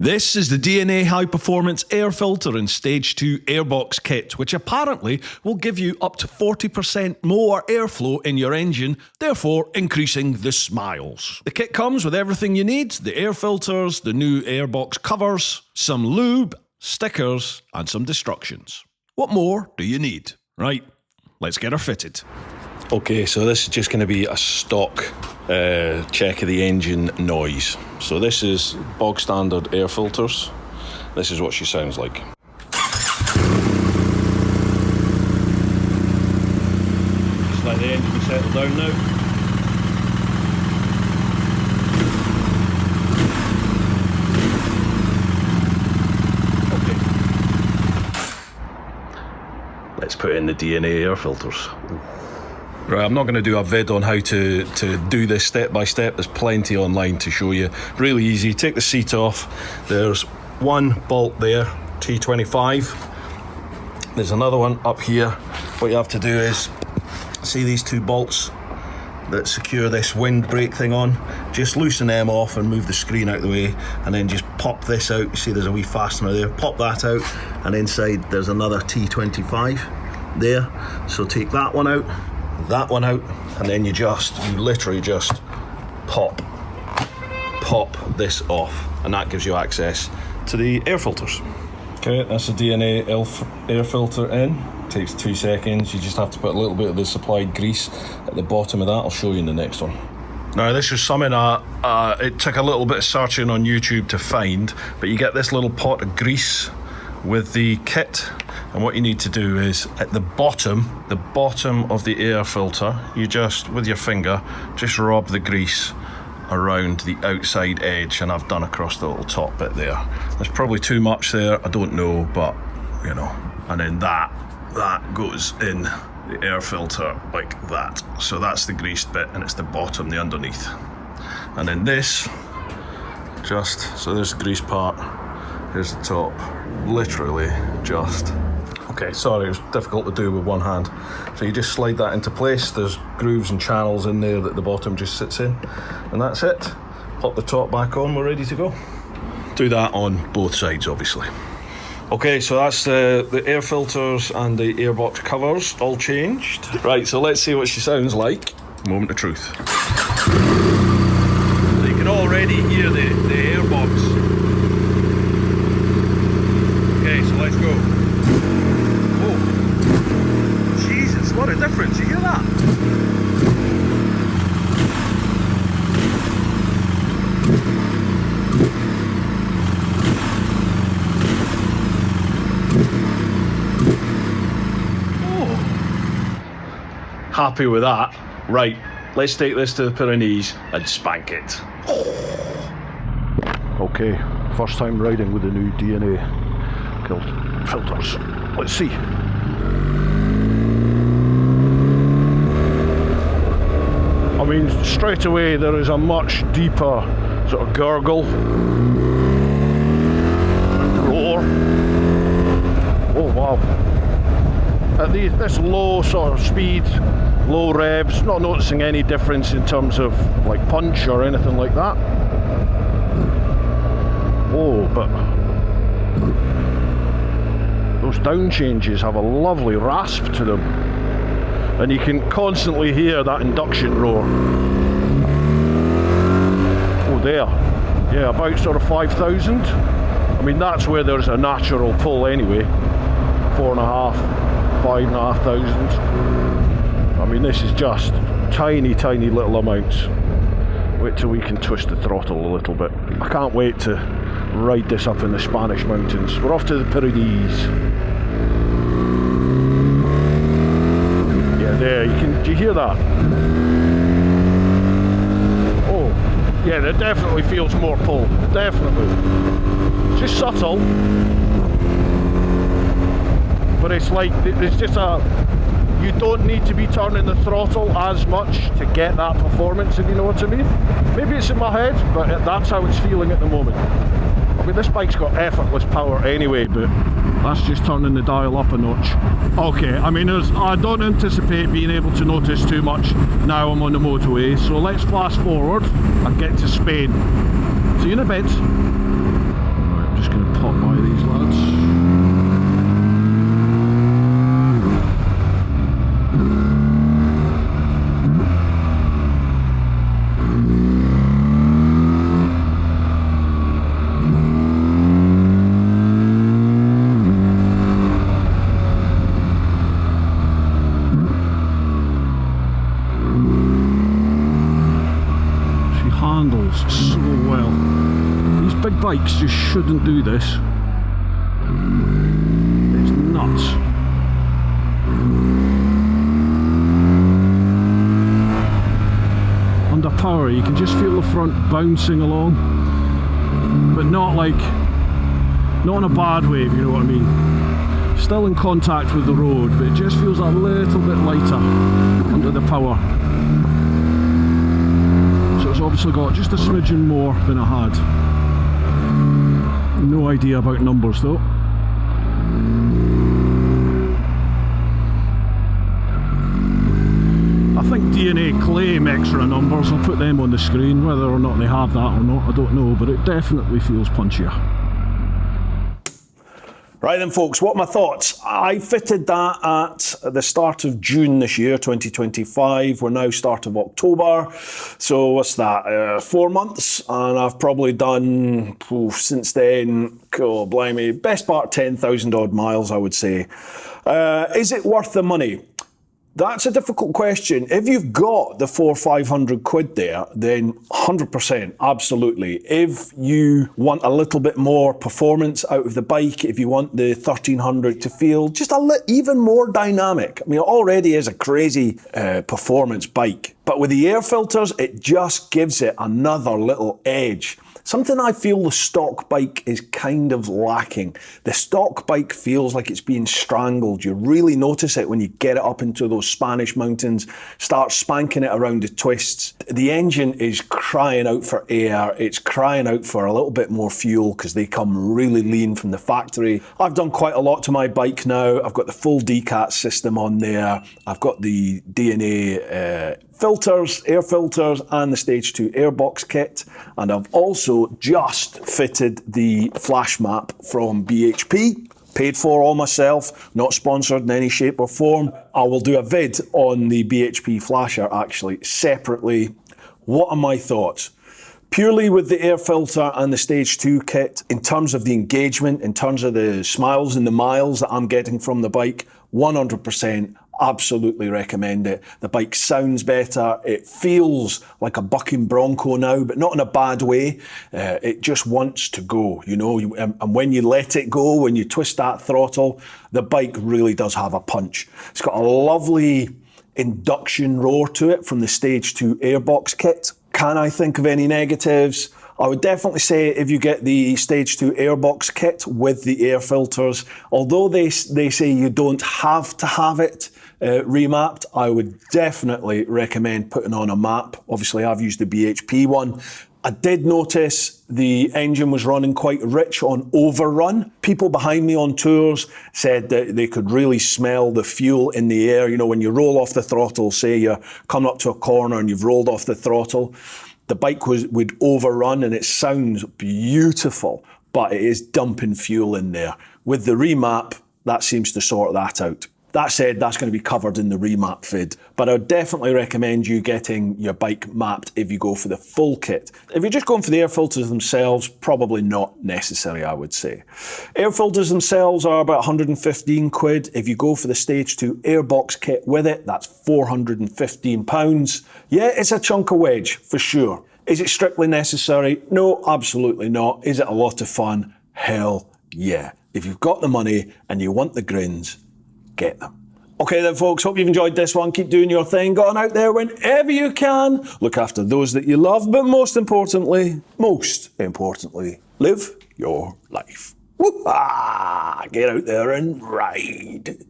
This is the DNA High Performance Air Filter in Stage 2 Airbox kit, which apparently will give you up to 40% more airflow in your engine, therefore increasing the smiles. The kit comes with everything you need: the air filters, the new Airbox covers, some lube, stickers, and some destructions. What more do you need? Right, let's get her fitted. Okay, so this is just going to be a stock check of the engine noise. So this is bog standard air filters. This is what she sounds like. Just let the engine settle down now. Okay. Let's put in the DNA air filters. Right, I'm not going to do a vid on how to do this step by step. There's plenty online to show you. Really easy. Take the seat off. There's one bolt there, T25. There's another one up here. What you have to do is, see these two bolts that secure this windbreak thing on? Just loosen them off and move the screen out of the way, and then just pop this out. You see there's a wee fastener there. Pop that out, and inside there's another T25 there. So take that one out, and then you literally just pop this off, and that gives you access to the air filters. Okay, that's the DNA air filter in. Takes 2 seconds. You just have to put a little bit of the supplied grease at the bottom of that. I'll show you in the next one. Now this is something it took a little bit of searching on YouTube to find, but you get this little pot of grease with the kit, and what you need to do is at the bottom of the air filter, you just, with your finger, just rub the grease around the outside edge, and I've done across the little top bit there. There's probably too much there, I don't know, but you know, and then that goes in the air filter like that. So that's the greased bit, and it's the bottom, the underneath. And then this, so there's the grease part, here's the top, literally just, okay, sorry, it was difficult to do with one hand. So you just slide that into place. There's grooves and channels in there that the bottom just sits in, and that's it. Pop the top back on, we're ready to go. Do that on both sides, obviously. Okay, so that's the air filters and the airbox covers all changed. Right, so let's see what she sounds like. Moment of truth. You can already hear the airbox. Okay, so let's go. Oh, Jesus, what a difference, you hear that? Oh, happy with that. Right, let's take this to the Pyrenees and spank it. Okay, first time riding with the new DNA filters. Let's see. I mean, straight away there is a much deeper sort of gurgle, roar. Oh wow! At this low sort of speed, low revs, not noticing any difference in terms of like punch or anything like that. Oh, but those down changes have a lovely rasp to them, and you can constantly hear that induction roar. Oh, there, yeah, about sort of 5,000. I mean, that's where there's a natural pull anyway. 4,500, 5,500. I mean, this is just tiny little amounts. Wait till we can twist the throttle a little bit. I can't wait to ride this up in the Spanish mountains. We're off to the Pyrenees. Yeah, there, do you hear that? Oh, yeah, there definitely feels more pull, definitely. Just subtle, but it's like, it's just you don't need to be turning the throttle as much to get that performance, if you know what I mean. Maybe it's in my head, but that's how it's feeling at the moment. I mean, this bike's got effortless power anyway, but that's just turning the dial up a notch. Okay, I mean, I don't anticipate being able to notice too much now I'm on the motorway, so let's fast forward and get to Spain. See you in a bit. bikes just shouldn't do this. It's nuts. Under power, you can just feel the front bouncing along, but not in a bad way, if you know what I mean. Still in contact with the road, but it just feels a little bit lighter under the power. So it's obviously got just a smidgen more than I had. No idea about numbers though. I think DNA claim extra numbers. I'll put them on the screen. Whether or not they have that or not, I don't know, but it definitely feels punchier. Right then folks, what are my thoughts? I fitted that at the start of June this year, 2025. We're now start of October. So what's that, 4 months? And I've probably done, since then, oh blimey, best part 10,000 odd miles, I would say. Is it worth the money? That's a difficult question. If you've got the 400-500 quid there, then 100%, absolutely. If you want a little bit more performance out of the bike, if you want the 1300 to feel just even more dynamic. I mean, it already is a crazy performance bike, but with the air filters, it just gives it another little edge. Something I feel the stock bike is kind of lacking. The stock bike feels like it's being strangled. You really notice it when you get it up into those Spanish mountains, start spanking it around the twists. The engine is crying out for air. It's crying out for a little bit more fuel because they come really lean from the factory. I've done quite a lot to my bike now. I've got the full decat system on there. I've got the DNA filters, air filters, and the Stage 2 Airbox kit. And I've also just fitted the flash map from BHP. Paid for all myself, not sponsored in any shape or form. I will do a vid on the BHP flasher actually separately. What are my thoughts? Purely with the air filter and the Stage 2 kit, in terms of the engagement, in terms of the smiles and the miles that I'm getting from the bike, 100%. Absolutely recommend it. The bike sounds better. It feels like a bucking bronco now, but not in a bad way. It just wants to go, you know, and when you let it go, when you twist that throttle, the bike really does have a punch. It's got a lovely induction roar to it from the Stage 2 Airbox kit. Can I think of any negatives? I would definitely say if you get the Stage 2 Airbox kit with the air filters, although they say you don't have to have it remapped, I would definitely recommend putting on a map. Obviously, I've used the BHP one. I did notice the engine was running quite rich on overrun. People behind me on tours said that they could really smell the fuel in the air. You know, when you roll off the throttle, say you're coming up to a corner and you've rolled off the throttle, the bike would overrun and it sounds beautiful, but it is dumping fuel in there. With the remap, that seems to sort that out. That said, that's going to be covered in the remap vid, but I would definitely recommend you getting your bike mapped if you go for the full kit. If you're just going for the air filters themselves, probably not necessary, I would say. Air filters themselves are about 115 quid. If you go for the Stage 2 Airbox kit with it, that's £415. Yeah, it's a chunk of wedge, for sure. Is it strictly necessary? No, absolutely not. Is it a lot of fun? Hell yeah. If you've got the money and you want the grins, get them. Okay then folks, hope you've enjoyed this one. Keep doing your thing. Go on out there whenever you can. Look after those that you love, but most importantly, live your life. Whoop-ah! Get out there and ride.